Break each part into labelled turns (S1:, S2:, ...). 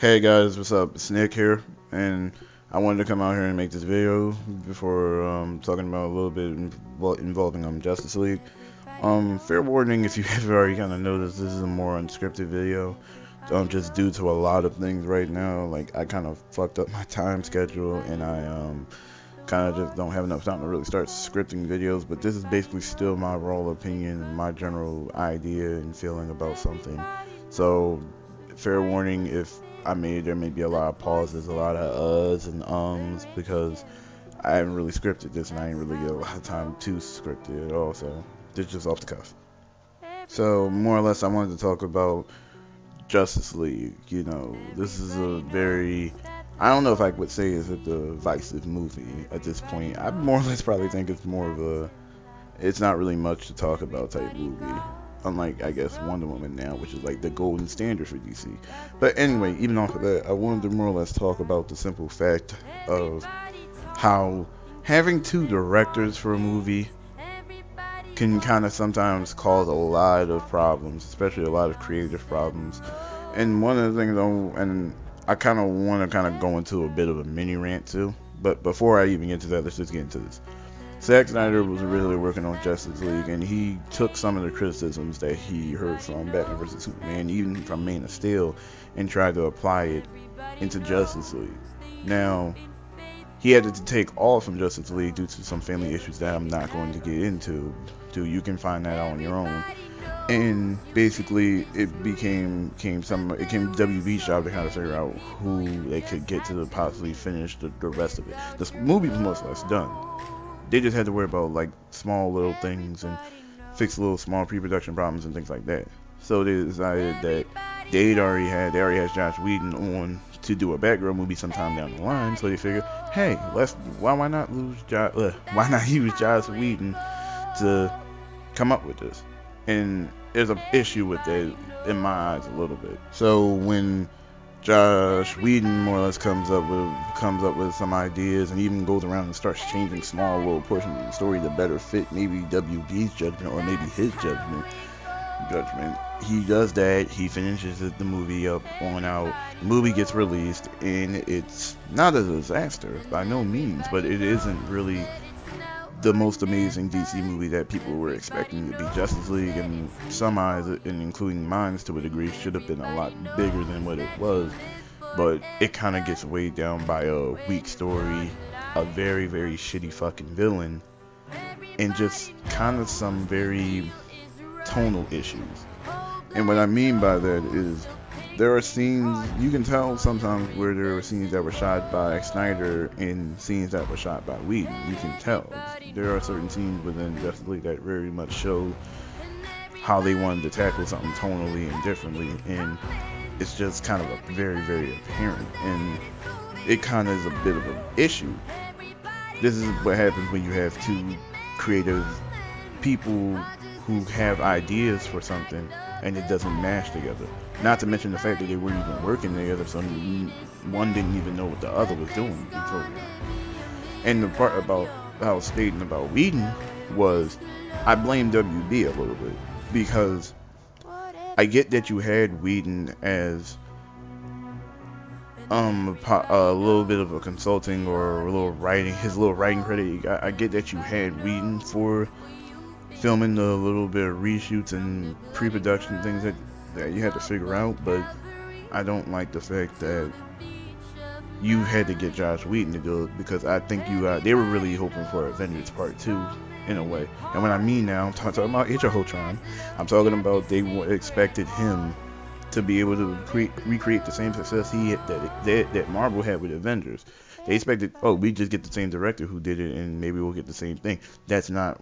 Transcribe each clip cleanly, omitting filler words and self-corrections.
S1: Hey guys, what's up? It's Nick here, and I wanted to come out here and make this video before talking about a little bit involving Justice League. Fair warning if you have already kind of noticed, this is a more unscripted video, just due to a lot of things right now. Like I kind of fucked up my time schedule, and I kind of just don't have enough time to really start scripting videos. But this is basically still my raw opinion, my general idea and feeling about something. So, fair warning if there may be a lot of pauses, a lot of uhs and ums, because I haven't really scripted this and I didn't really get a lot of time to script it at all, so this is just off the cuff. So, more or less, I wanted to talk about Justice League. This is a very, I don't know if I would say it's a divisive movie at this point. I more or less probably think it's more of it's not really much to talk about type movie. Unlike, I guess, Wonder Woman now, which is like the golden standard for DC. But anyway, even off of that, I wanted to more or less talk about the simple fact of how having two directors for a movie can kind of sometimes cause a lot of problems, especially a lot of creative problems. And one of the things, and I kind of want to go into a bit of a mini rant too. But before I even get to that, let's just get into this. Zack Snyder was originally working on Justice League, and he took some of the criticisms that he heard from Batman vs Superman, even from Man of Steel, and tried to apply it into Justice League. Now, he had to take off from Justice League due to some family issues that I'm not going to get into. You can find that out on your own. And basically, it became WB's job to kind of figure out who they could get to possibly finish the rest of it. The movie was most or less done. They just had to worry about like small little things and fix little small pre-production problems and things like that. So they decided that they already had Joss Whedon on to do a Batgirl movie sometime down the line. So they figured, hey, why not use Joss Whedon to come up with this? And there's an issue with that in my eyes a little bit. So when Joss Whedon more or less comes up with some ideas and even goes around and starts changing small little portions of the story to better fit maybe WB's judgment or maybe his judgment. He does that. He finishes the movie up on out. The movie gets released, and it's not a disaster by no means, but it isn't really the most amazing DC movie that people were expecting to be. Justice League, in some eyes, and including mine to a degree, should have been a lot bigger than what it was, but it kind of gets weighed down by a weak story, a very, very shitty fucking villain, and just kind of some very tonal issues. And what I mean by that is there are scenes, you can tell sometimes where there were scenes that were shot by Snyder and scenes that were shot by Whedon. You can tell. There are certain scenes within Justice League that very much show how they wanted to tackle something tonally and differently, and it's just kind of a very, very apparent, and it kind of is a bit of an issue. This is what happens when you have two creative people who have ideas for something and it doesn't mash together. Not to mention the fact that they weren't even working together, so one didn't even know what the other was doing before. And the part about I was stating about Whedon was, I blame WB a little bit, because I get that you had Whedon as a little bit of a consulting or his little writing credit. I get that you had Whedon for filming a little bit of reshoots and pre-production things that you had to figure out, but I don't like the fact that you had to get Joss Whedon to do it, because I think they were really hoping for Avengers Part 2 in a way. And when I mean now, I'm talking about Age of Ultron. I'm talking about they expected him to be able to recreate the same success that Marvel had with Avengers. They expected, we just get the same director who did it and maybe we'll get the same thing. That's not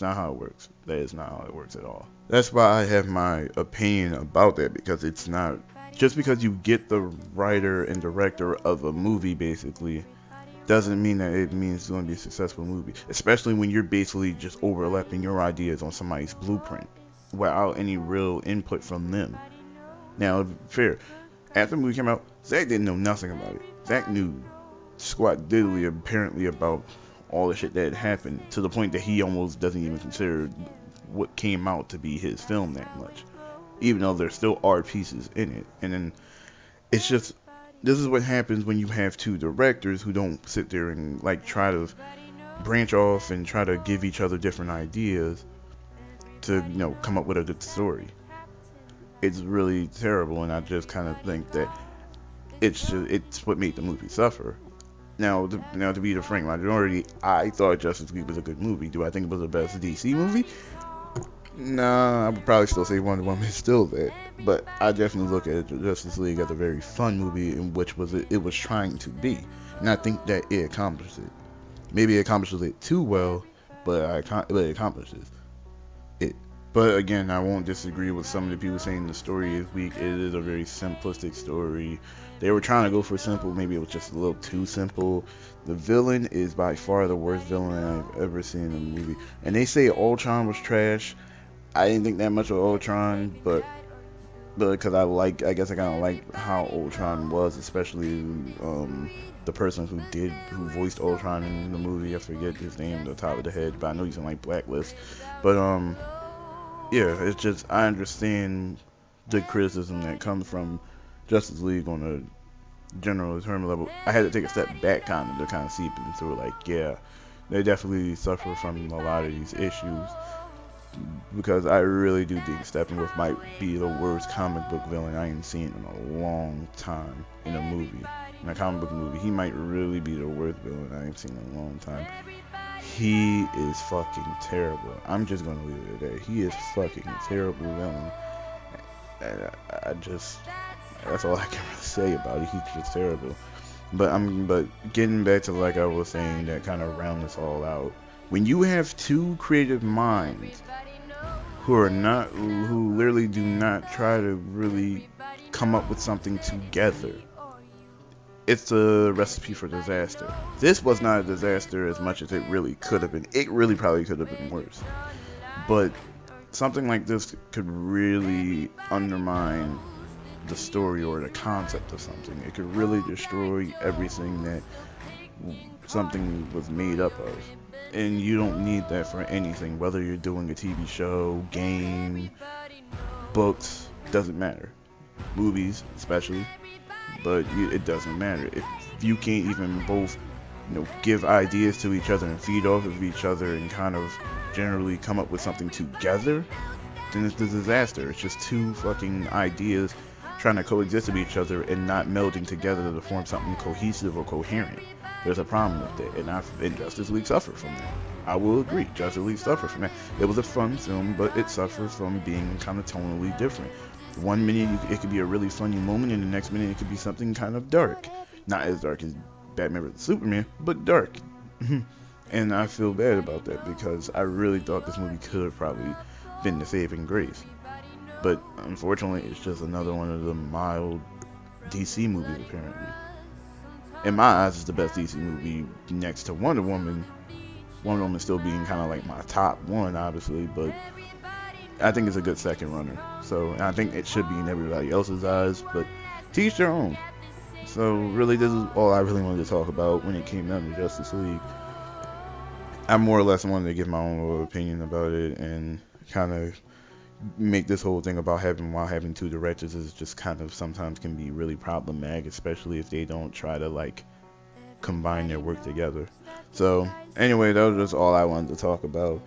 S1: how it works. That is not how it works at all. That's why I have my opinion about that, because it's not just because you get the writer and director of a movie basically doesn't mean that it means it's going to be a successful movie, especially when you're basically just overlapping your ideas on somebody's blueprint without any real input from them. Now, fair, after the movie came out, Zack didn't know nothing about it. Zack knew squat diddly apparently about all the shit that had happened, to the point that he almost doesn't even consider what came out to be his film that much, even though there still are pieces in it. And then it's just this is what happens when you have two directors who don't sit there and like try to branch off and try to give each other different ideas to come up with a good story. It's really terrible, and I just kind of think that it's what made the movie suffer. Now to be the frank majority, I thought Justice League was a good movie. Do I think it was the best DC movie? Nah, I would probably still say Wonder Woman is still that. But I definitely look at Justice League as a very fun movie, in which it was trying to be, and I think that it accomplished it. Maybe it accomplishes it too well, but it accomplishes it. But again, I won't disagree with some of the people saying the story is weak. It is a very simplistic story. They were trying to go for simple. Maybe it was just a little too simple. The villain is by far the worst villain I've ever seen in a movie. And they say Ultron was trash. I didn't think that much of Ultron, but because I guess I kind of like how Ultron was, especially the person who voiced Ultron in the movie. I forget his name off the top of the head, but I know he's in like Blacklist. But yeah, it's just I understand the criticism that comes from Justice League on a general term level. I had to take a step back to kind of see it through. Like, yeah, they definitely suffer from a lot of these issues, because I really do think Steppenwolf might be the worst comic book villain I ain't seen in a long time in a movie. In a comic book movie, he might really be the worst villain I ain't seen in a long time. He is fucking terrible. I'm just gonna leave it at that. He is fucking terrible villain. And that's all I can really say about it. He's just terrible. But getting back to like I was saying, that kind of round this all out. When you have two creative minds who literally do not try to really come up with something together, it's a recipe for disaster. This was not a disaster as much as it really could have been. It really probably could have been worse. But something like this could really undermine the story or the concept of something. It could really destroy everything that something was made up of. And you don't need that for anything, whether you're doing a TV show, game, books, doesn't matter. Movies, especially. But it doesn't matter. If you can't even both, give ideas to each other and feed off of each other and kind of generally come up with something together, then it's a disaster. It's just two fucking ideas trying to coexist with each other and not melding together to form something cohesive or coherent. There's a problem with that, and Justice League suffered from that. I will agree, Justice League suffered from that. It was a fun film, but it suffered from being kind of tonally different. One minute it could be a really funny moment, and the next minute it could be something kind of dark. Not as dark as Batman vs Superman, but dark. And I feel bad about that, because I really thought this movie could have probably been the saving grace. But unfortunately, it's just another one of the mild DC movies, apparently. In my eyes, it's the best DC movie next to Wonder Woman. Wonder Woman still being kind of like my top one, obviously, but I think it's a good second runner. So I think it should be in everybody else's eyes, but to each their own. So really, this is all I really wanted to talk about when it came down to Justice League. I more or less wanted to give my own little opinion about it and kind of make this whole thing about having two directors is just kind of sometimes can be really problematic, especially if they don't try to like combine their work together. So anyway, that was just all I wanted to talk about.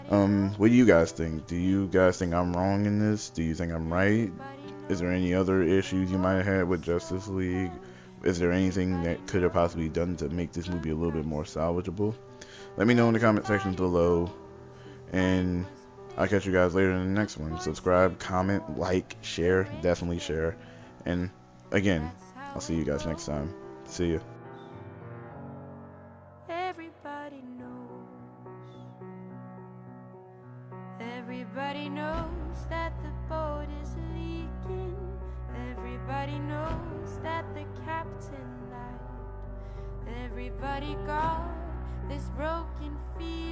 S1: What do you guys think? Do you guys think I'm wrong in this? Do you think I'm right? Is there any other issues you might have had with Justice League? Is there anything that could have possibly done to make this movie a little bit more salvageable? Let me know in the comment section below, and I'll catch you guys later in the next one. Subscribe, comment, like, share, definitely share. And again, I'll see you guys next time. See ya.
S2: Everybody knows. Everybody knows that the boat is leaking. Everybody knows that the captain lied. Everybody got this broken feeling.